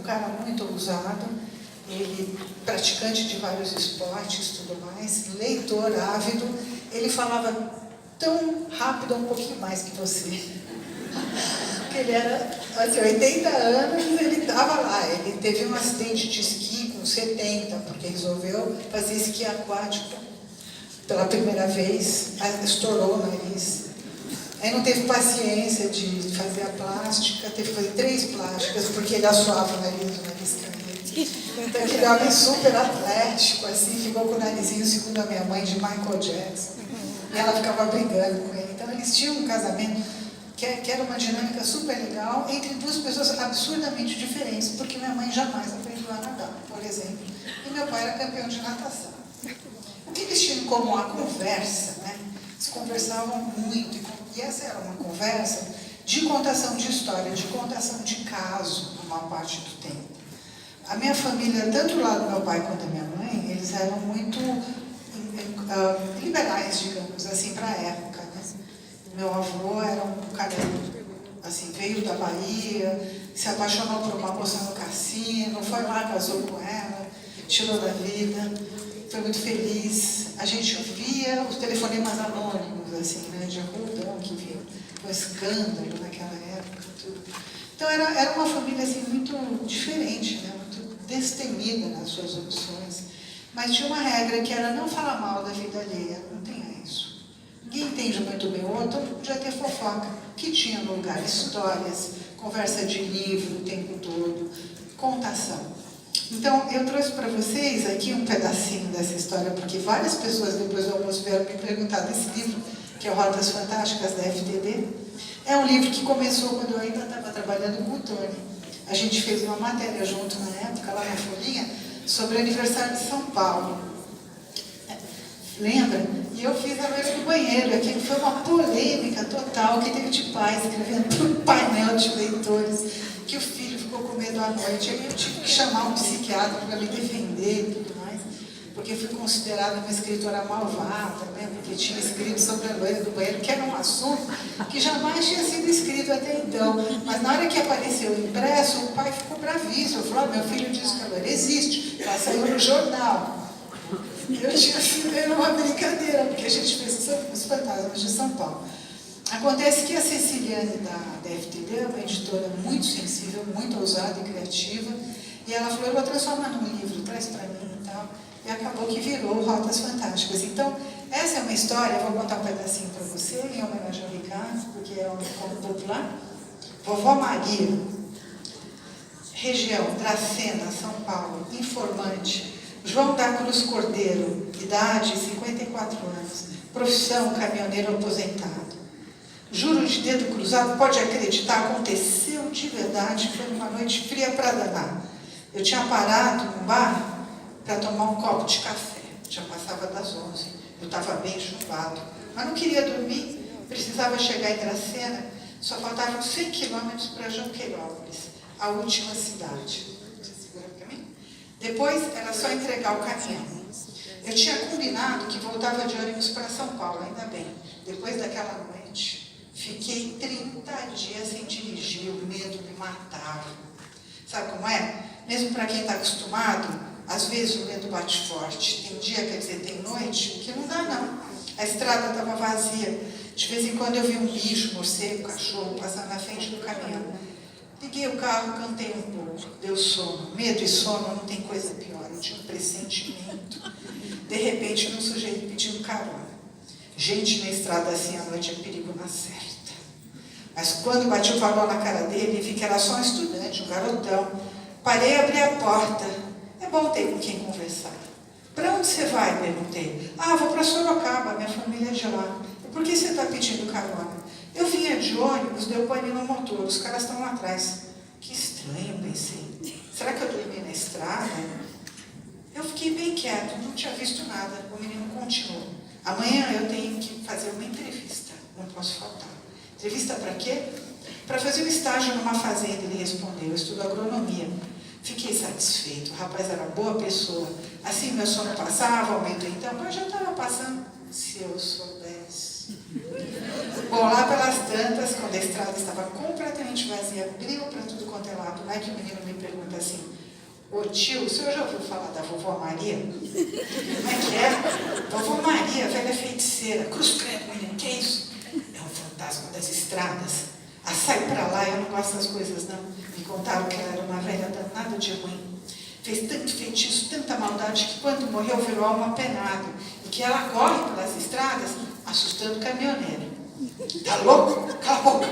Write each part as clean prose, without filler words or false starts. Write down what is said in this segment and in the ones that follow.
cara muito ousado, ele praticante de vários esportes, tudo mais, leitor ávido. Ele falava tão rápido, um pouquinho mais que você. Porque ele era, assim, 80 anos, ele estava lá. Ele teve um acidente de esqui com 70, porque resolveu fazer esqui aquático pela primeira vez, estourou o nariz. Aí não teve paciência de fazer a plástica, teve que fazer 3 plásticas, porque ele assoava o nariz caía. Então aquele homem super atlético, assim, ficou com o narizinho, segundo a minha mãe, de Michael Jackson. E ela ficava brigando com ele. Então eles tinham um casamento que era uma dinâmica super legal, entre 2 pessoas absurdamente diferentes, porque minha mãe jamais aprendeu a nadar, por exemplo, e meu pai era campeão de natação. O que eles tinham em comum? A conversa, né? Eles conversavam muito, e essa era uma conversa de contação de história, de contação de caso, uma parte do tempo. A minha família, tanto o lado do meu pai quanto da minha mãe, eles eram muito liberais, digamos assim, para a época, né? Meu avô era um cara, assim, veio da Bahia, se apaixonou por uma moça no cassino, foi lá, casou com ela, tirou da vida, foi muito feliz. A gente ouvia os telefonemas anônimos, assim, né, de Arruldão, que vinha um escândalo naquela época, tudo. Então era uma família, assim, muito diferente, né, muito destemida nas suas opções. Mas tinha uma regra que era não falar mal da vida alheia, não tenha isso. Ninguém entende muito bem o outro, podia ter fofoca, que tinha no lugar histórias, conversa de livro o tempo todo, contação. Então, eu trouxe para vocês aqui um pedacinho dessa história, porque várias pessoas depois do almoço vieram me perguntar desse livro, que é o Rotas Fantásticas, da FTD. É um livro que começou quando eu ainda estava trabalhando com o Tony. A gente fez uma matéria junto na época, lá na Folhinha, sobre o aniversário de São Paulo. Lembra? E eu fiz a noite do banheiro. Aquilo foi uma polêmica total que teve de pai escrevendo para um painel de leitores que o filho ficou com medo à noite. Aí eu tive que chamar um psiquiatra para me defender e tudo mais, porque fui considerada uma escritora malvada, né? Porque tinha escrito sobre a loira do banheiro, que era um assunto que jamais tinha sido escrito até então. Mas na hora que apareceu o impresso, o pai ficou bravíssimo. Falou: meu filho disse que a loira existe, ela saiu no jornal. Eu tinha sido, era uma brincadeira, porque a gente fez os Fantasmas de São Paulo. Acontece que a Ceciliane da FTD é uma editora muito sensível, muito ousada e criativa, e ela falou: eu vou transformar num livro, traz para mim e tal. E acabou que virou Rotas Fantásticas. Então, essa é uma história, eu vou contar um pedacinho para você, em homenagem ao Ricardo, porque é um conto popular. Vovó Maria, região Dracena, São Paulo, informante. João da Cruz Cordeiro, idade 54 anos, profissão caminhoneiro aposentado. Juro de dedo cruzado, pode acreditar, aconteceu de verdade, foi uma noite fria para danar. Eu tinha parado num bar para tomar um copo de café, já passava das 11, eu estava bem chumbado, mas não queria dormir, precisava chegar em Dracena, só faltavam 100 quilômetros para Junqueirópolis, a última cidade. Depois era só entregar o caminhão. Eu tinha combinado que voltava de ônibus para São Paulo, ainda bem. Depois daquela noite, fiquei 30 dias sem dirigir, o medo me matava. Sabe como é? Mesmo para quem está acostumado, às vezes o medo bate forte. Tem dia, quer dizer, tem noite, que não dá não. A estrada estava vazia. De vez em quando eu vi um bicho, morcego, cachorro, passando na frente do caminhão. Liguei o carro, cantei um pouco, deu sono. Medo e sono não tem coisa pior, eu tinha um pressentimento. De repente, um sujeito pedindo carona. Gente na estrada assim à noite é perigo na certa. Mas quando bati o valor na cara dele, vi que era só um estudante, um garotão. Parei e abri a porta. É bom ter com quem conversar. Para onde você vai? Perguntei. Vou para Sorocaba, minha família é de lá. E por que você está pedindo carona? Eu vinha de ônibus, deu pane no motor, os caras estão lá atrás. Que estranho, pensei. Será que eu dormi na estrada? Eu fiquei bem quieto, não tinha visto nada. O menino continuou. Amanhã eu tenho que fazer uma entrevista, não posso faltar. Entrevista para quê? Para fazer um estágio numa fazenda, ele respondeu. Eu estudo agronomia. Fiquei satisfeito, o rapaz era boa pessoa. Assim meu sono passava, aumentou então, mas já estava passando. Se eu soubesse. Bom, lá pelas tantas, quando a estrada estava completamente vazia, abriu para tudo quanto é lado, lá que o menino me pergunta assim: Ô tio, o senhor já ouviu falar da vovó Maria? Como é que é? Vovó Maria, velha feiticeira. Cruz credo, menino, que é isso? É um fantasma das estradas. Ah, sai pra lá, eu não gosto das coisas não. Me contaram que ela era uma velha danada de ruim. Fez tanto feitiço, tanta maldade, que quando morreu virou alma penada. E que ela corre pelas estradas, assustando o caminhoneiro. Tá louco? Cala a boca!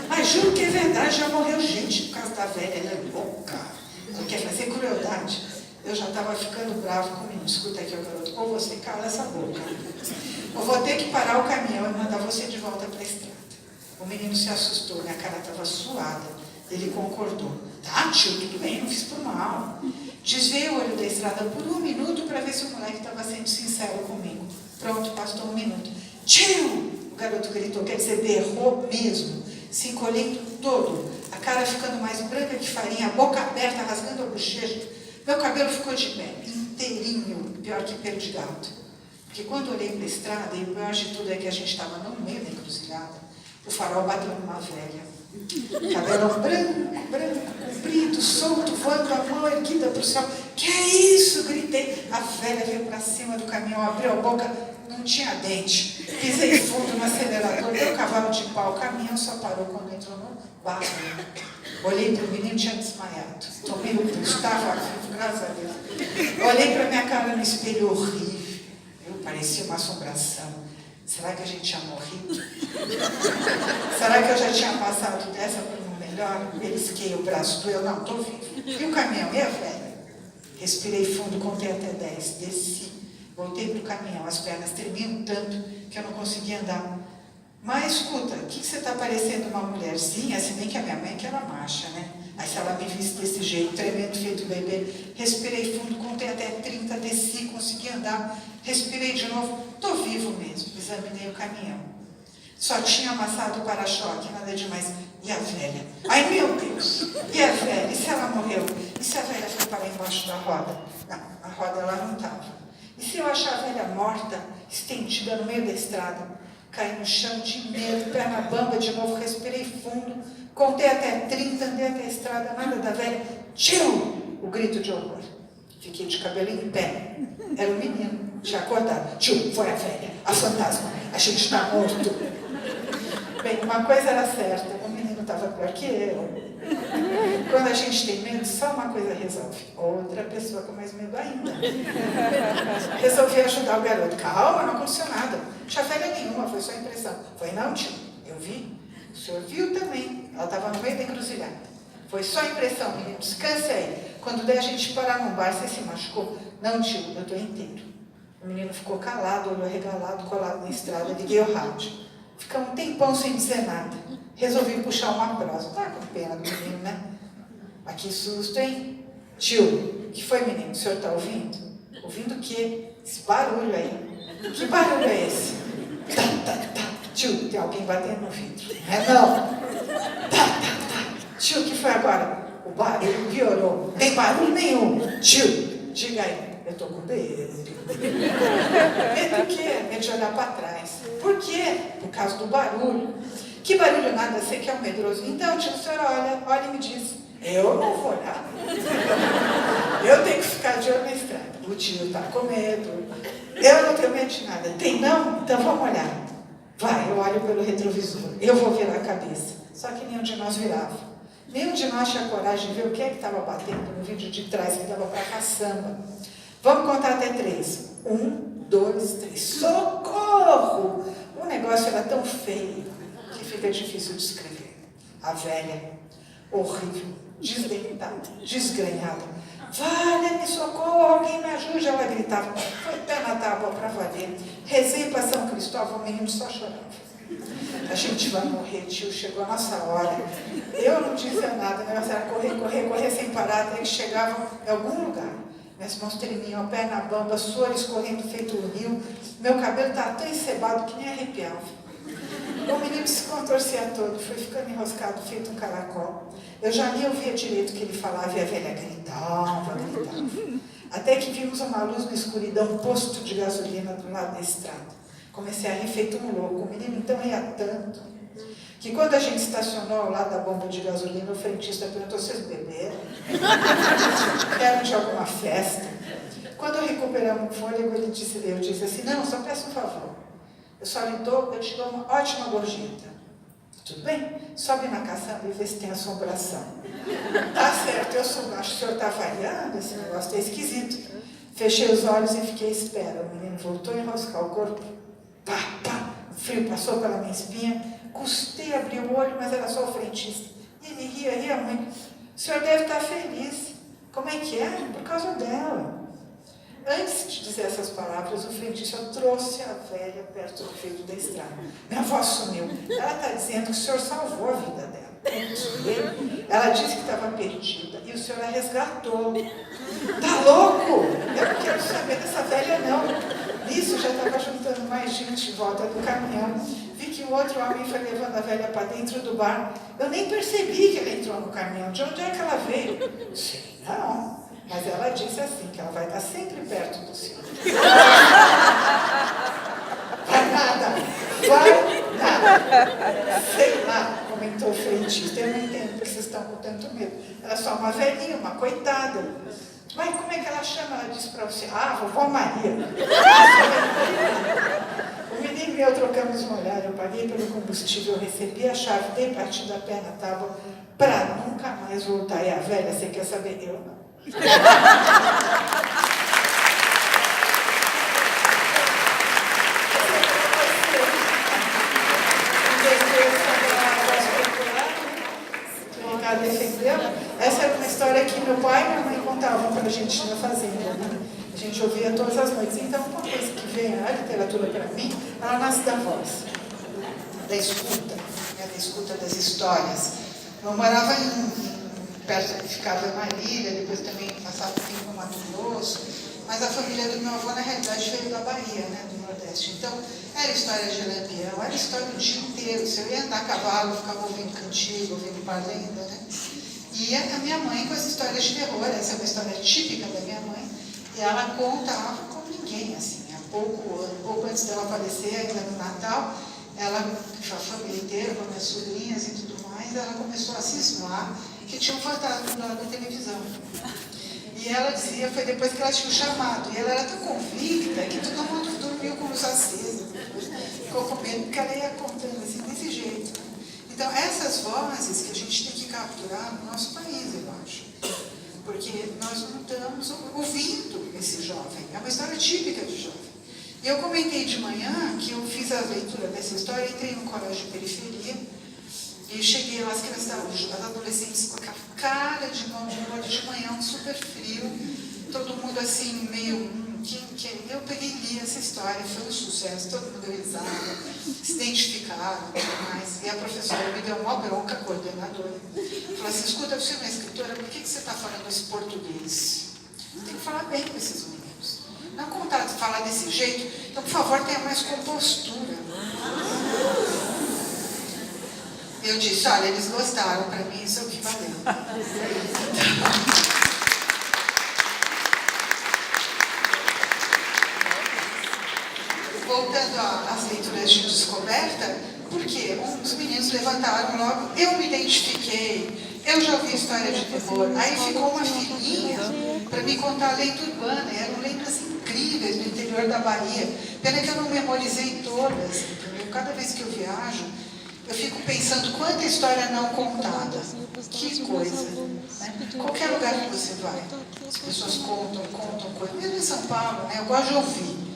Mas juro que é verdade, já morreu gente por causa da velha. Ela é louca. Ela quer fazer crueldade. Eu já estava ficando bravo com o menino. Escuta aqui, garoto. Ou você cala essa boca. Eu vou ter que parar o caminhão e mandar você de volta para a estrada. O menino se assustou, minha cara estava suada. Ele concordou. Tá, tio, tudo bem, não fiz por mal. Desviei o olho da estrada por 1 minuto para ver se o moleque estava sendo sincero comigo. Pronto, passou 1 minuto. Tio! O garoto gritou, quer dizer, berrou mesmo, se encolhendo todo, a cara ficando mais branca que farinha, a boca aberta, rasgando a bochecha. Meu cabelo ficou de pé, inteirinho, pior que perdigado. Porque quando olhei para a estrada, e o pior de tudo é que a gente estava no meio da encruzilhada, o farol bateu numa velha. Cabelo branco, comprido, solto, voando, a mão erguida para o céu. Que é isso? Gritei. A velha veio para cima do caminhão, abriu a boca, não tinha dente. Pisei fundo no acelerador, deu cavalo de pau. O caminhão só parou quando entrou no barro. Olhei para o menino, tinha desmaiado. Tomei o pulso, estava vivo, graças a Deus. Olhei para minha cara no espelho, horrível. Eu parecia uma assombração. Será que a gente tinha morrido? Será que eu já tinha passado dessa para um melhor? Belisquei o braço, doeu, não, estou vivo. E o caminhão, e a velha? Respirei fundo, contei até 10, desci. Voltei para o caminhão, as pernas tremiam tanto que eu não conseguia andar. Mas escuta, o que você está parecendo uma mulherzinha? Se bem que a minha mãe que era macha, né? Aí se ela me visse desse jeito, tremendo, feito bebê, respirei fundo, contei até 30, desci, consegui andar, respirei de novo, estou vivo mesmo, examinei o caminhão. Só tinha amassado o para-choque, nada demais. E a velha? Ai meu Deus! E a velha? E se ela morreu? E se a velha foi parar embaixo da roda? Não, a roda lá não estava. E se eu achar a velha morta, estendida no meio da estrada? Caí no chão de medo, perna bamba, de novo, respirei fundo, contei até 30, andei até a estrada, nada da velha. Tio! O grito de horror. Fiquei de cabelo em pé. Era o menino, tinha acordado. Tio, foi a velha, a fantasma, a gente está morto. Bem, uma coisa era certa, o menino estava pior que eu. Quando a gente tem medo, só uma coisa resolve. Outra pessoa com mais medo ainda. Resolvi ajudar o garoto. Calma, não aconteceu nada. Não tinha velha nenhuma, foi só impressão. Foi não, tio? Eu vi. O senhor viu também. Ela estava no meio da encruzilhada. Foi só impressão, menino. Descanse aí. Quando der a gente parar num bar, você se machucou? Não, tio, eu estou inteiro. O menino ficou calado, olho arregalado, colado na estrada. Liguei o rádio. Ficamos um tempão sem dizer nada. Resolvi puxar uma prosa. Tá com pena do menino, né? Mas que susto, hein? Tio, o que foi, menino? O senhor está ouvindo? Ouvindo o quê? Esse barulho aí. Que barulho é esse? Tá, tá, tá. Tio, tem alguém batendo no vidro. Não é não? Tá, tá, tá. Tio, o que foi agora? O barulho piorou. Tem barulho nenhum. Tio, diga aí. Eu estou com medo. Medo do quê? Medo de olhar para trás. Por quê? Por causa do barulho. Que barulho nada, você que é um medroso. Então, tio, o senhor olha e me diz. Eu não vou olhar. Eu tenho que ficar de olho na estrada. O tio está com medo. Eu não tenho medo de nada. Tem não? Então vamos olhar. Vai, eu olho pelo retrovisor. Eu vou virar a cabeça. Só que nenhum de nós virava. Nenhum de nós tinha coragem de ver o que é que estava batendo no vídeo de trás, que dava para caçamba. Vamos contar até 3. 1, 2, 3. Socorro! O negócio era tão feio que fica difícil de descrever. A velha, horrível, desdentada, desgrenhada. Valha-me, socorro, alguém me ajude. Ela gritava. Foi pé na tábua para valer. Rezei para São Cristóvão, o menino só chorava. A gente vai morrer, tio, chegou a nossa hora. Eu não dizia nada, o negócio era correr sem parar, até que chegavam em algum lugar. Minhas mãos tremiam, a perna bamba, suor escorrendo feito um rio. Meu cabelo estava tão encebado que nem arrepiava. O menino se contorcia todo, foi ficando enroscado, feito um caracol. Eu já nem ouvia direito o que ele falava e a velha gritava. Até que vimos uma luz na escuridão, um posto de gasolina do lado da estrada. Comecei a rir feito um louco. O menino então ria tanto que quando a gente estacionou ao lado da bomba de gasolina, o frentista perguntou: vocês beberam? vieram de alguma festa. Quando recuperamos o fôlego, eu disse assim, não, só peço um favor. Eu te dou uma ótima gorjeta. Tudo bem? Sobe na caçamba e vê se tem assombração. Tá certo, eu sou baixo, o senhor está variando, esse negócio está esquisito. Fechei os olhos e fiquei à espera. O menino voltou a enroscar o corpo. Pá, pá, o frio passou pela minha espinha. Custei abrir o olho, mas era só o frentista. E ele ria muito. O senhor deve estar feliz. Como é que é? Por causa dela. Antes de dizer essas palavras, o frentista trouxe a velha perto do fio da estrada. Minha avó sumiu. Ela está dizendo que o senhor salvou a vida dela. Ela disse que estava perdida e o senhor a resgatou. Tá louco? Eu não quero saber dessa velha, não. Nisso, já estava juntando mais gente em volta do caminhão. Vi que um outro homem foi levando a velha para dentro do bar. Eu nem percebi que ela entrou no caminhão. De onde é que ela veio? Sei não. Mas ela disse assim, que ela vai estar sempre perto do senhor. Vai nada. Vai nada. Sei lá, comentou o frentista. Eu não entendo porque vocês estão com tanto medo. Ela é só uma velhinha, uma coitada. Mas como é que ela chama? Ela disse para você, vovó Maria. O menino e eu trocamos uma olhada, eu paguei pelo combustível, eu recebi a chave, dei partida a pé na tábua, para nunca mais voltar. E a velha, você quer saber? Eu não. Essa era uma história que meu pai e minha mãe contavam para a gente na fazenda, né? A gente ouvia todas as noites. Então, uma coisa que vem a literatura para mim, ela nasce da voz, da escuta, né? Da escuta das histórias. Eu morava perto, ficava em Marília, depois também passava tempo no Mato Grosso, mas a família do meu avô, na realidade, veio da Bahia, né? Do Nordeste. Então, era história de Lampião, era história o dia inteiro. Se eu ia andar a cavalo, eu ficava ouvindo cantigo, ouvindo parlenda, né? E a minha mãe com as histórias de terror, essa é uma história típica da minha mãe, e ela contava como ninguém, assim, há pouco antes dela falecer, ainda no Natal, ela, a família inteira, com minhas sobrinhas e tudo mais, ela começou a cismar que tinha um fantasma lá na televisão. E ela dizia, foi depois que ela tinha o chamado, e ela era tão convicta que todo mundo dormiu com luz acesa, ficou com medo, porque ela ia contando assim, desse jeito. Então, essas vozes que a gente tem que capturar no nosso país, eu acho. Porque nós não estamos ouvindo esse jovem. É uma história típica de jovem. E eu comentei de manhã que eu fiz a leitura dessa história, entrei num colégio de periferia e cheguei lá, as adolescentes com aquela cara de mão de olho de manhã, um super frio, todo mundo assim, meio... Eu peguei e li essa história, foi um sucesso, todo mundo risava, se identificaram e tudo mais. E a professora me deu uma bronca, a coordenadora. Falou assim, escuta, você é uma escritora, por que você está falando esse português? Tem que falar bem com esses meninos. Não é contar, falar desse jeito, então, por favor, tenha mais compostura. Eu disse, olha, eles gostaram, para mim isso é o que valeu. Voltando às leituras de descoberta, porque os meninos levantaram logo, eu me identifiquei, eu já ouvi história de terror, aí ficou uma filhinha para me contar a lenda urbana, e eram lendas incríveis do interior da Bahia, pena que eu não memorizei todas, entendeu? Cada vez que eu viajo, eu fico pensando quanta história não contada, que coisa, né? Qualquer lugar que você vai, as pessoas contam coisas, mesmo em São Paulo, né? Eu gosto de ouvir.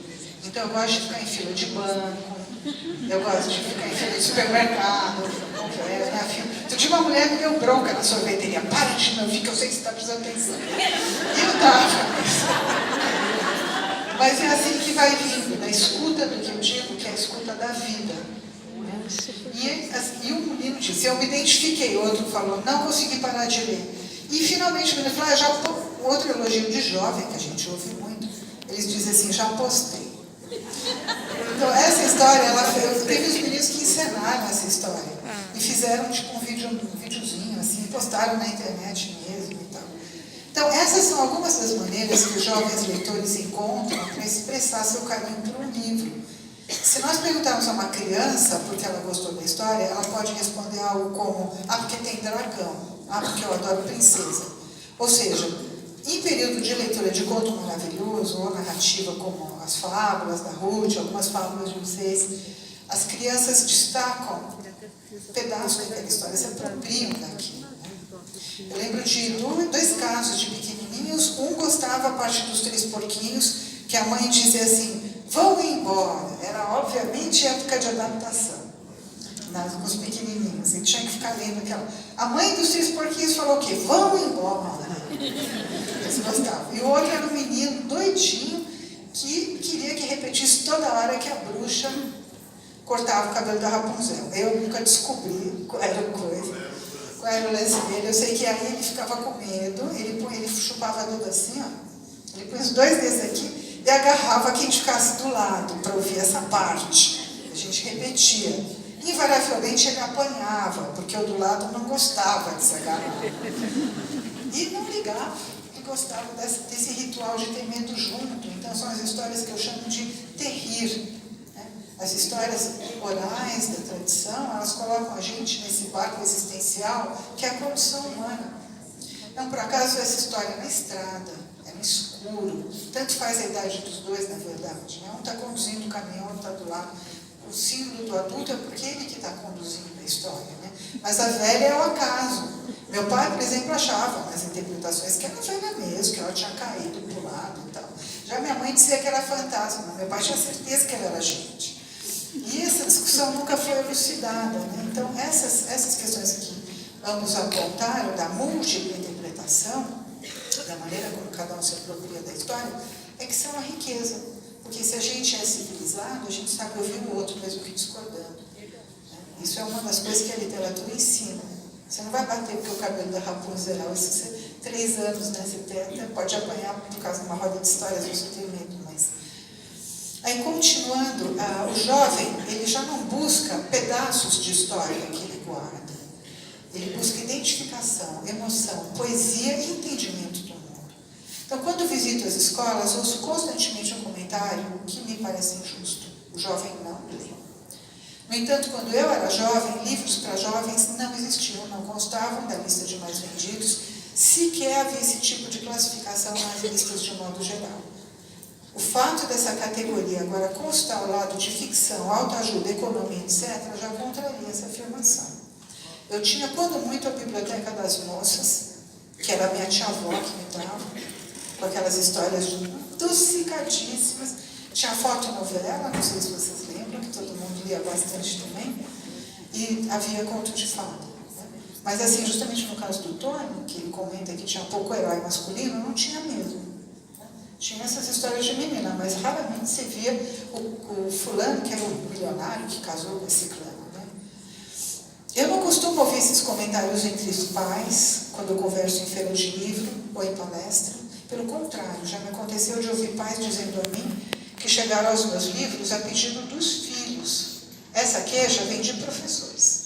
Então, eu gosto de ficar em fila de banco, eu gosto de ficar em fila de supermercado, Então, tinha uma mulher que deu bronca na sorveteria, para de me ouvir, que eu sei que você está prestando atenção. E eu estava. Mas é assim que vai vindo, na escuta do que eu digo, que é a escuta da vida. E o menino disse, eu me identifiquei, o outro falou, não consegui parar de ler. E finalmente o menino falou, outro elogio de jovem, que a gente ouve muito, eles dizem assim, já postei. Então, essa história, teve os meninos que encenaram essa história. E fizeram tipo um videozinho, assim, postaram na internet mesmo e tal. Então, essas são algumas das maneiras que os jovens leitores encontram para expressar seu carinho por um livro. Se nós perguntarmos a uma criança porque ela gostou da história, ela pode responder algo como, porque tem dragão, porque eu adoro princesa. Ou seja, Em período de leitura de conto maravilhoso, ou narrativa como as fábulas da Ruth, algumas fábulas de vocês, as crianças destacam pedaços daquela história, se apropriam daquilo. Eu lembro de dois casos de pequenininhos. Um gostava a parte dos três porquinhos, que a mãe dizia assim, vão embora. Era, obviamente, época de adaptação nos pequenininhos. Ele tinha que ficar lendo aquela... A mãe dos três porquinhos falou o quê? Vão embora. Eles gostavam. E o outro era um menino doidinho que queria que repetisse toda hora que a bruxa cortava o cabelo da Rapunzel. Eu nunca descobri qual era a coisa. Qual era o lance dele? Eu sei que aí ele ficava com medo, ele chupava tudo assim, ó. Ele põe os dois dedos aqui e agarrava quem ficasse do lado para ouvir essa parte. A gente repetia. Invariavelmente ele apanhava, porque o do lado não gostava de se agarrar. E não ligava. Ele gostava desse ritual de ter medo junto. Então são as histórias que eu chamo de terrir. As histórias orais da tradição, elas colocam a gente nesse barco existencial que é a condição humana. Não, por acaso, essa história é na estrada, é no escuro, tanto faz a idade dos dois, na verdade. Um está conduzindo o caminhão, outro está do lado. O símbolo do adulto é porque ele que está conduzindo a história, né? Mas a velha é o acaso. Meu pai, por exemplo, achava nas interpretações que era velha mesmo, que ela tinha caído para o lado e tal. Já minha mãe dizia que era fantasma, meu pai tinha certeza que ela era gente. E essa discussão nunca foi elucidada, né? Então, essas questões que ambos apontaram, da múltipla interpretação, da maneira como cada um se apropria da história, é que são uma riqueza. Porque se a gente é civilizado, a gente sabe ouvir o outro, mesmo que discordando. Isso é uma das coisas que a literatura ensina. Você não vai bater porque o cabelo da Rapunzel, se você 3 anos, né, você pode apanhar por causa de uma roda de histórias, você tem medo, mas... Aí, continuando, o jovem, ele já não busca pedaços de história que ele guarda. Ele busca identificação, emoção, poesia e entendimento do mundo. Então, quando visito as escolas, ouço constantemente um comentário que me parece injusto. O jovem não lê. No entanto, quando eu era jovem, livros para jovens não existiam, não constavam da lista de mais vendidos, sequer havia esse tipo de classificação nas listas de modo geral. O fato dessa categoria agora constar ao lado de ficção, autoajuda, economia, etc., já contraria essa afirmação. Eu tinha, quando muito, a Biblioteca das Moças, que era a minha tia-avó que me dava, com aquelas histórias adocicadíssimas. Tinha fotonovela, não sei se vocês lembram, que todo mundo lia bastante também, e havia conto de fada. Né? Mas, assim, justamente no caso do Tony, que ele comenta que tinha pouco herói masculino, não tinha mesmo. Tinha essas histórias de menina, mas raramente se via o fulano, que era o milionário, que casou com esse clã. Né? Eu não costumo ouvir esses comentários entre os pais, quando eu converso em feira de livro ou em palestra. Pelo contrário, já me aconteceu de ouvir pais dizendo a mim que chegaram aos meus livros a pedido dos filhos. Essa queixa vem de professores.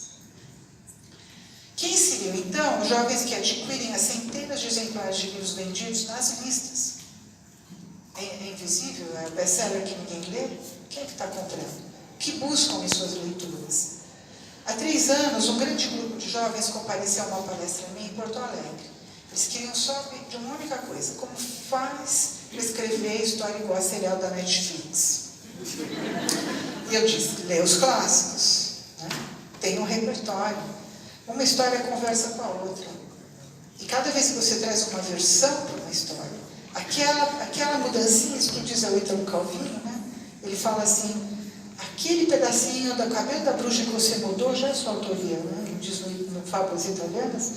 Quem seriam, então, os jovens que adquirem as centenas de exemplares de livros vendidos nas listas? É invisível? É best-seller que ninguém lê? Quem é que está comprando? O que buscam em suas leituras? Há 3 anos, um grande grupo de jovens compareceu a uma palestra minha em Porto Alegre. Eles queriam só de uma única coisa: como faz para escrever história igual a serial da Netflix? E eu disse: lê os clássicos, né? Tem um repertório. Uma história conversa com a outra. E cada vez que você traz uma versão para uma história, aquela mudancinha, isso que diz o Ítalo Calvino, né? Ele fala assim: aquele pedacinho do cabelo da bruxa que você mudou já é sua autoria, né? Ele diz no Fábulas Italianas,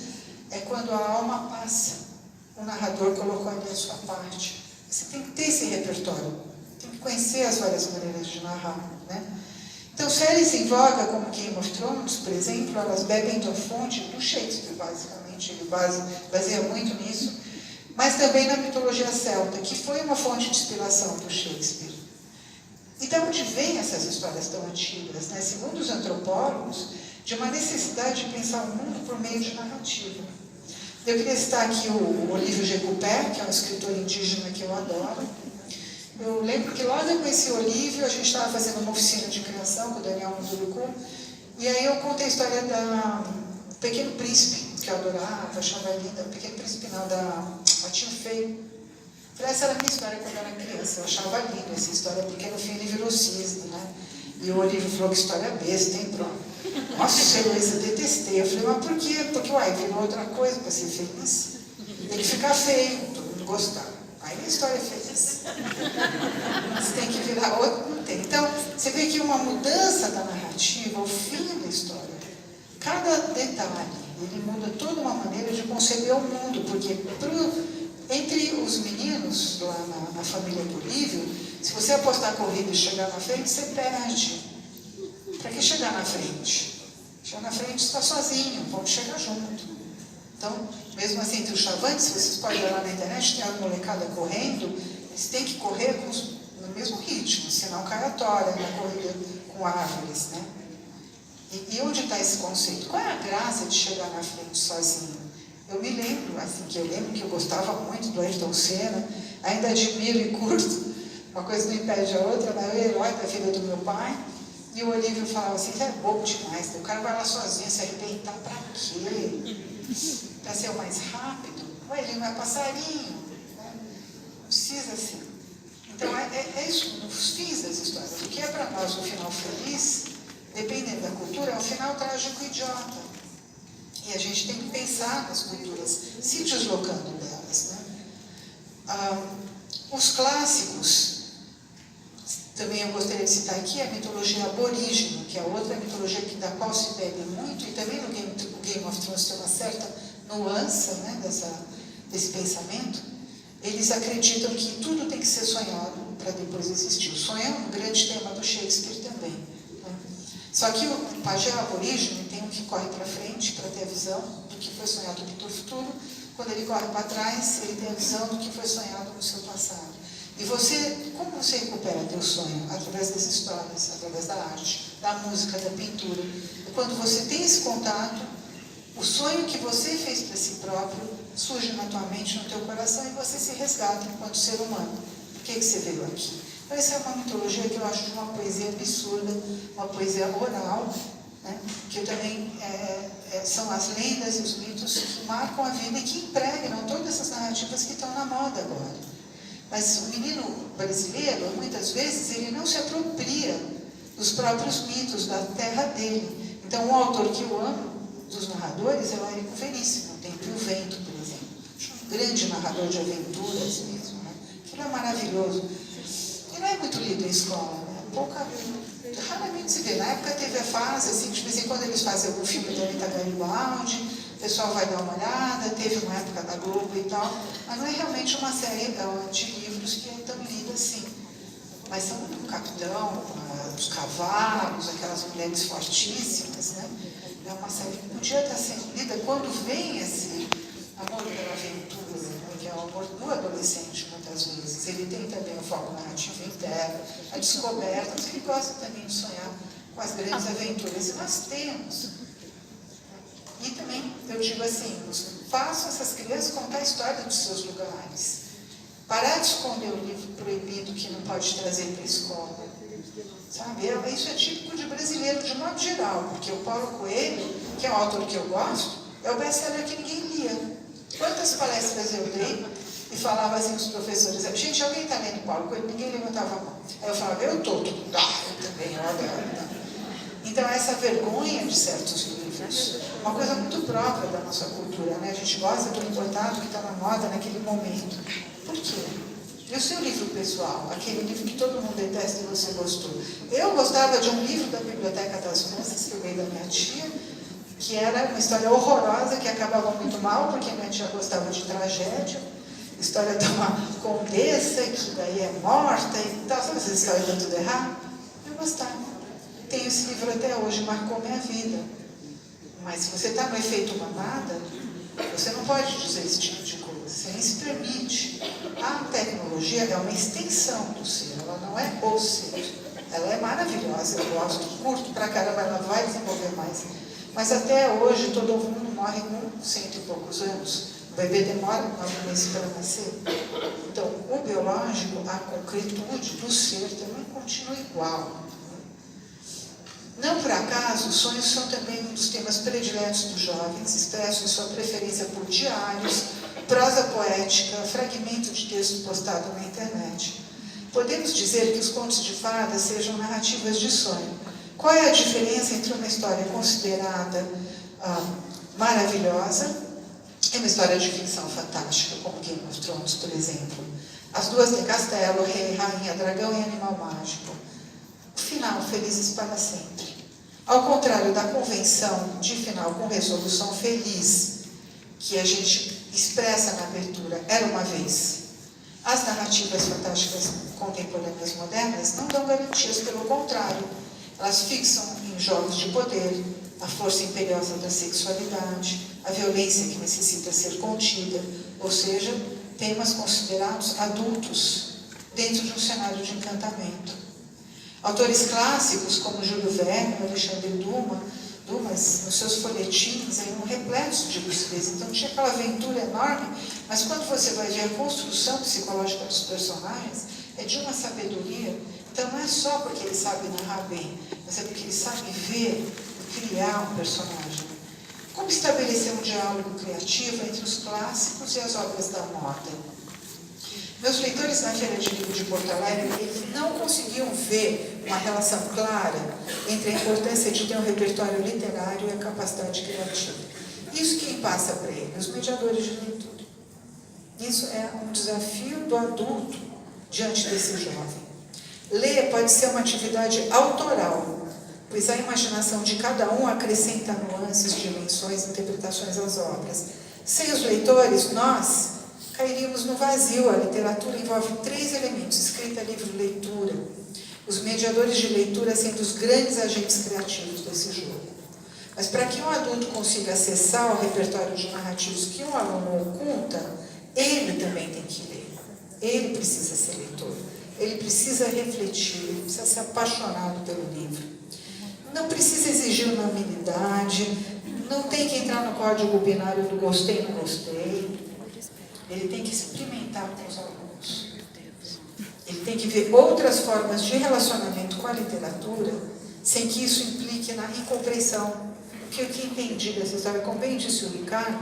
é quando a alma passa. O narrador colocou ali a sua parte. Você tem que ter esse repertório, tem que conhecer as várias maneiras de narrar, né? Então, séries em voga, como Game of Thrones, por exemplo, elas bebem da fonte do Shakespeare, basicamente. Ele baseia muito nisso, mas também na mitologia celta, que foi uma fonte de inspiração do Shakespeare. E de onde vêm essas histórias tão antigas? Né? Segundo os antropólogos, de uma necessidade de pensar o mundo por meio de narrativa. Eu queria citar aqui o Olívio Jecupé, que é um escritor indígena que eu adoro. Eu lembro que logo eu conheci o Olívio, a gente estava fazendo uma oficina de criação com o Daniel Munduruku, e aí eu contei a história do Pequeno Príncipe, que eu adorava, achava linda, o Pequeno Príncipe não, da patinho feio. Falei, essa era a minha história quando eu era criança. Eu achava linda essa história, porque no fim ele virou cisne, né? E o Olívio falou que história besta, hein, pronto. Nossa, Heloísa, eu detestei. Eu falei, mas por quê? Porque, uai, virou outra coisa para ser feliz. Tem que ficar feio, todo mundo gostar. Aí a história é feliz. Você tem que virar outro, não tem. Então, você vê que uma mudança da narrativa, o fim da história, cada detalhe, ele muda toda uma maneira de conceber o mundo, porque entre os meninos lá na família do Olívio, se você apostar a corrida e chegar na frente, você perde. Para que chegar na frente? Chegar na frente está sozinho, vamos chegar junto. Então, mesmo assim, entre os chavantes, vocês podem olhar na internet, tem uma molecada correndo, eles têm que correr no mesmo ritmo, senão cai a tora na corrida com árvores, né? E onde está esse conceito? Qual é a graça de chegar na frente sozinho? Eu me lembro, assim, que eu gostava muito do Ayrton Senna, ainda admiro e curto, uma coisa não impede a outra, mas é o herói da vida do meu pai. E o Olívio falava assim, é bobo demais, o cara vai lá sozinho, se arrebentar pra quê? Para ser o mais rápido? Ué, ele não é passarinho, né? Não precisa assim. Então, é isso, nos fins das histórias. O que é para nós um final feliz, dependendo da cultura, é um final trágico e idiota. E a gente tem que pensar nas culturas, se deslocando delas, né? Os clássicos, também eu gostaria de citar aqui a mitologia aborígene, que é outra mitologia da qual se bebe muito, e também no Game of Thrones tem uma certa nuance, né, desse pensamento. Eles acreditam que tudo tem que ser sonhado para depois existir. O sonho é um grande tema do Shakespeare também, né? Só que o pajé aborígene tem um que corre para frente para ter a visão do que foi sonhado no futuro. Quando ele corre para trás, ele tem a visão do que foi sonhado no seu passado. E como você recupera teu sonho? Através das histórias, através da arte, da música, da pintura. E quando você tem esse contato, o sonho que você fez para si próprio surge na tua mente, no teu coração, e você se resgata enquanto ser humano. Por que você veio aqui? Então, essa é uma mitologia que eu acho de uma poesia absurda, uma poesia oral, né? Que também são as lendas e os mitos que marcam a vida e que impregnam todas essas narrativas que estão na moda agora. Mas o menino brasileiro, muitas vezes, ele não se apropria dos próprios mitos, da terra dele. Então, um autor que eu amo, dos narradores, é o Érico Veríssimo, tem Pio Vento, por exemplo. Acho um grande narrador de aventuras mesmo, né? Aquilo é maravilhoso. E não é muito lido em escola, né? Raramente se vê. Na época teve a fase, assim, de vez em quando eles fazem algum filme da Anitta Garibaldi, o pessoal vai dar uma olhada, teve uma época da Globo e tal, mas não é realmente uma série de livros que é tão lida assim. Mas são o Capitão, os cavalos, aquelas mulheres fortíssimas, né? É uma série que podia estar sendo lida quando vem esse amor pela aventura, né? Que é o amor do adolescente, muitas vezes. Ele tem também o foco narrativo interno, a descoberta, mas ele gosta também de sonhar com as grandes aventuras. E nós temos. E também, eu digo assim, façam essas crianças contar a história dos seus lugares. Parar de esconder o livro proibido que não pode trazer para a escola. Sabe? Isso é típico de brasileiro, de modo geral, porque o Paulo Coelho, que é um autor que eu gosto, é o best-seller que ninguém lia. Quantas palestras eu dei e falava assim os professores, gente, alguém está lendo Paulo Coelho? Ninguém levantava a mão. Aí eu falava, eu estou, eu também, olha. Então, essa vergonha de certos livros, uma coisa muito própria da nossa cultura, né? A gente gosta do importado que está na moda naquele momento. Por quê? E o seu livro pessoal, aquele livro que todo mundo detesta e você gostou? Eu gostava de um livro da Biblioteca das Moças, que eu ganhei da minha tia, que era uma história horrorosa, que acabava muito mal, porque minha tia gostava de tragédia. História de uma condessa, que daí é morta e tal. Sabe essa história dá tudo errado? Eu gostava. Tenho esse livro até hoje, marcou minha vida. Mas se você está no efeito manada, você não pode dizer esse tipo de coisa, você nem se permite. A tecnologia é uma extensão do ser, ela não é o ser. Ela é maravilhosa, eu gosto, curto pra caramba, ela vai desenvolver mais. Mas até hoje todo mundo morre com 100 e poucos anos. O bebê demora 9 meses para nascer. Então, o biológico, a concretude do ser também continua igual. Não por acaso, os sonhos são também um dos temas prediletos dos jovens, expressos em sua preferência por diários, prosa poética, fragmento de texto postado na internet. Podemos dizer que os contos de fadas sejam narrativas de sonho. Qual é a diferença entre uma história considerada maravilhosa e uma história de ficção fantástica, como Game of Thrones, por exemplo? As duas têm castelo, rei, rainha, dragão e animal mágico. O final, felizes para sempre. Ao contrário da convenção de final com resolução feliz, que a gente expressa na abertura, era uma vez. As narrativas fantásticas contemporâneas modernas não dão garantias, pelo contrário. Elas fixam em jogos de poder a força imperiosa da sexualidade, a violência que necessita ser contida, ou seja, temas considerados adultos dentro de um cenário de encantamento. Autores clássicos como Júlio Verne e Alexandre Dumas, nos seus folhetins, eram repletos de lucidez. Então tinha aquela aventura enorme, mas quando você vai ver a construção psicológica dos personagens, é de uma sabedoria. Então não é só porque ele sabe narrar bem, mas é porque ele sabe ver e criar um personagem. Como estabelecer um diálogo criativo entre os clássicos e as obras da moda? Meus leitores na Feira de Livro de Porto Alegre, eles não conseguiam ver uma relação clara entre a importância de ter um repertório literário e a capacidade criativa. Isso quem passa para eles? Os mediadores de leitura. Isso é um desafio do adulto diante desse jovem. Ler pode ser uma atividade autoral, pois a imaginação de cada um acrescenta nuances, dimensões, interpretações às obras. Sem os leitores, nós cairíamos no vazio. A literatura envolve 3 elementos: escrita, livro, leitura. Os mediadores de leitura sendo os grandes agentes criativos desse jogo. Mas para que um adulto consiga acessar o repertório de narrativos que um aluno oculta, ele também tem que ler. Ele precisa ser leitor. Ele precisa refletir, ele precisa ser apaixonado pelo livro. Não precisa exigir unanimidade, não tem que entrar no código binário do gostei, não gostei. Ele tem que experimentar com os alunos. Ele tem que ver outras formas de relacionamento com a literatura, sem que isso implique na incompreensão. Porque o que entendi dessa história, como bem disse o Ricardo,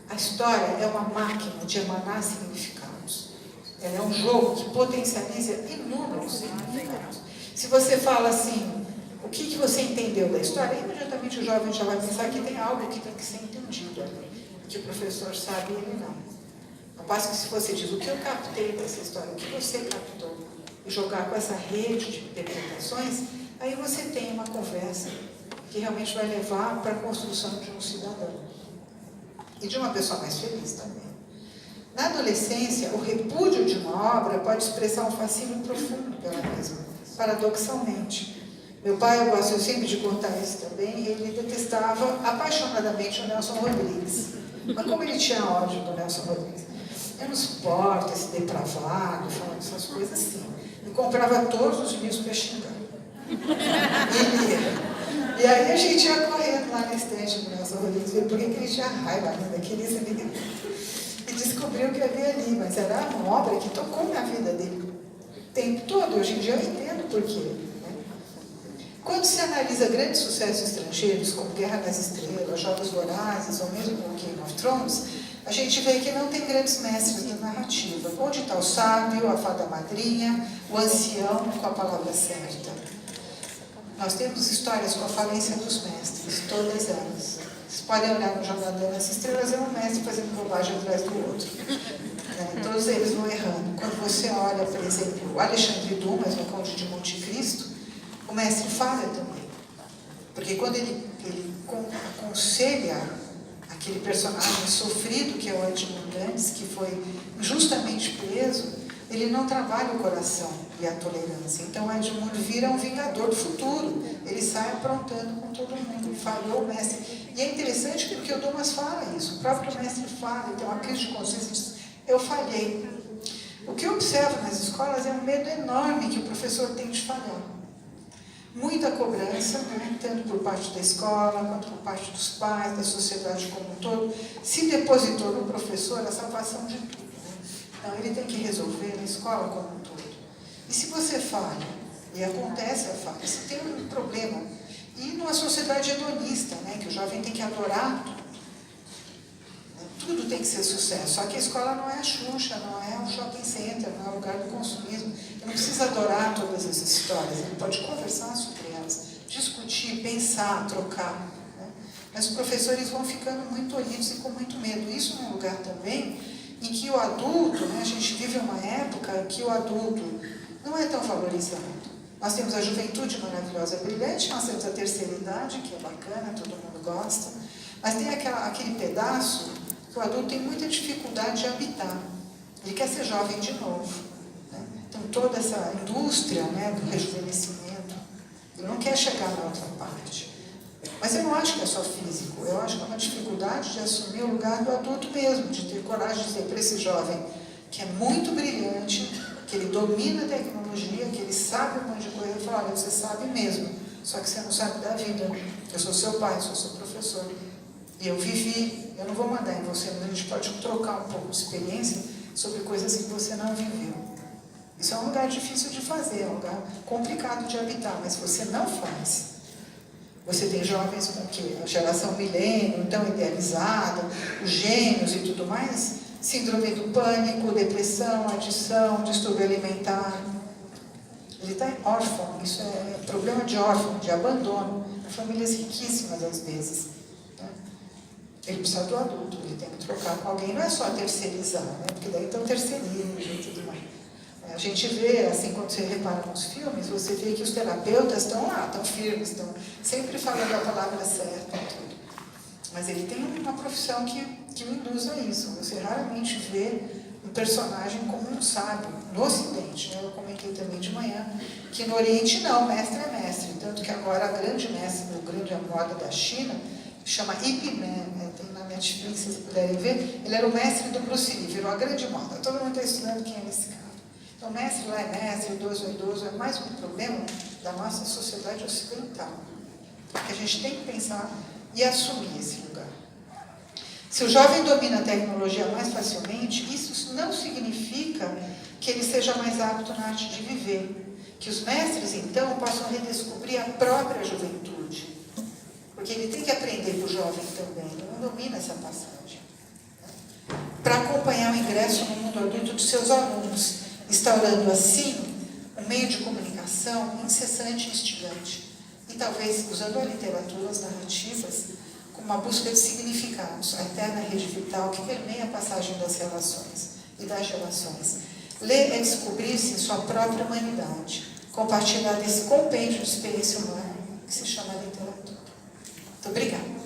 a história é uma máquina de emanar significados. Ela é um jogo que potencializa inúmeros significados. Se você fala assim, o que você entendeu da história, imediatamente o jovem já vai pensar que tem algo que tem que ser entendido ali, que o professor sabe e ele não. Ao passo que se você diz o que eu captei dessa história, o que você captou, e jogar com essa rede de interpretações, aí você tem uma conversa que realmente vai levar para a construção de um cidadão. E de uma pessoa mais feliz também. Na adolescência, o repúdio de uma obra pode expressar um fascínio profundo pela mesma, paradoxalmente. Meu pai, eu gosto sempre de contar isso também, ele detestava apaixonadamente o Nelson Rodrigues. Mas como ele tinha ódio do Nelson Rodrigues? Eu não suporto esse depravado, falando essas coisas assim. E comprava todos os livros para xingar. E aí a gente ia correndo lá na estante do Nelson Rodrigues, ver por que ele tinha raiva ainda, queria esse livro. E descobriu que havia ali, mas era uma obra que tocou na vida dele o tempo todo. Hoje em dia eu entendo por quê. Quando se analisa grandes sucessos estrangeiros, como Guerra nas Estrelas, Jogos Vorazes, ou mesmo Game of Thrones, a gente vê que não tem grandes mestres da narrativa. Onde está o sábio, a fada madrinha, o ancião com a palavra certa? Nós temos histórias com a falência dos mestres, todas elas. Vocês podem olhar no Jornada nas Estrelas, é um mestre fazendo bobagem atrás do outro. Todos eles vão errando. Quando você olha, por exemplo, o Alexandre Dumas, no Conde de Monte Cristo, o mestre falha também. Porque quando ele aconselha aquele personagem sofrido que é o Edmund Dantes, que foi injustamente preso, ele não trabalha o coração e a tolerância. Então, o Edmund vira um vingador do futuro. Ele sai aprontando com todo mundo. Ele falhou o mestre. E é interessante porque o Dumas fala isso. O próprio mestre fala, ele tem uma crise de consciência e diz, eu falhei. O que eu observo nas escolas é um medo enorme que o professor tem de falhar. Muita cobrança, né, tanto por parte da escola, quanto por parte dos pais, da sociedade como um todo, se depositou no professor a salvação de tudo. Né? Então, ele tem que resolver na escola como um todo. E se você falha, e acontece a falha, você tem um problema. E numa sociedade hedonista, né, que o jovem tem que adorar tudo. tudo tem que ser sucesso. Só que a escola não é a Xuxa, não é o shopping center, não é o lugar do consumismo. Ele não precisa adorar todas essas histórias, ele pode conversar sobre elas, discutir, pensar, trocar. Né? Mas os professores vão ficando muito tolhidos e com muito medo. Isso num lugar também em que o adulto, né, a gente vive uma época que o adulto não é tão valorizado. Nós temos a juventude maravilhosa, brilhante, nós temos a terceira idade, que é bacana, todo mundo gosta, mas tem aquele pedaço que o adulto tem muita dificuldade de habitar. Ele quer ser jovem de novo. Né? Então, toda essa indústria, né, do rejuvenescimento, ele não quer chegar na outra parte. Mas eu não acho que é só físico, eu acho que é uma dificuldade de assumir o lugar do adulto mesmo, de ter coragem de dizer para esse jovem que é muito brilhante, que ele domina a tecnologia, que ele sabe um monte de coisa, ele fala, olha, você sabe mesmo, só que você não sabe da vida. Eu sou seu pai, sou seu professor. E eu vivi, eu não vou mandar em você, mas a gente pode trocar um pouco de experiência sobre coisas que você não viveu. Isso é um lugar difícil de fazer, é um lugar complicado de habitar, mas você não faz. Você tem jovens com o quê? A geração milênio, tão idealizada, os gênios e tudo mais, síndrome do pânico, depressão, adição, distúrbio alimentar. Ele está órfão, isso é problema de órfão, de abandono, em famílias riquíssimas às vezes. Né? Ele precisa do adulto, ele tem que trocar com alguém, não é só terceirizar, né? Porque daí então terceiriza e tudo mais. A gente vê, assim, quando você repara nos filmes, você vê que os terapeutas estão lá, estão firmes, estão sempre falando a palavra certa e tudo. Mas ele tem uma profissão que o induz a isso. Você raramente vê um personagem como um sábio, no Ocidente. Né? Eu comentei também de manhã que no Oriente não, mestre é mestre. Tanto que agora a grande mestre, o grande moda da China, chama Ip Man, né? Tem na Netflix, se vocês puderem ver, ele era o mestre do Bruce Lee, virou a grande moda. Todo mundo está estudando quem é esse cara. Então, mestre lá é mestre, idoso é idoso, é mais um problema da nossa sociedade ocidental. Que a gente tem que pensar e assumir esse lugar. Se o jovem domina a tecnologia mais facilmente, isso não significa que ele seja mais apto na arte de viver. Que os mestres, então, possam redescobrir a própria juventude. Porque ele tem que aprender com o jovem também, ele não domina essa passagem. Para acompanhar o ingresso no mundo adulto de seus alunos, instaurando assim um meio de comunicação incessante e instigante. E talvez usando a literatura, as narrativas, como uma busca de significados, a eterna rede vital que permeia a passagem das relações e das gerações. Ler é descobrir-se em sua própria humanidade, compartilhar desse compêndio de experiência humana que se chama literatura. Muito obrigada.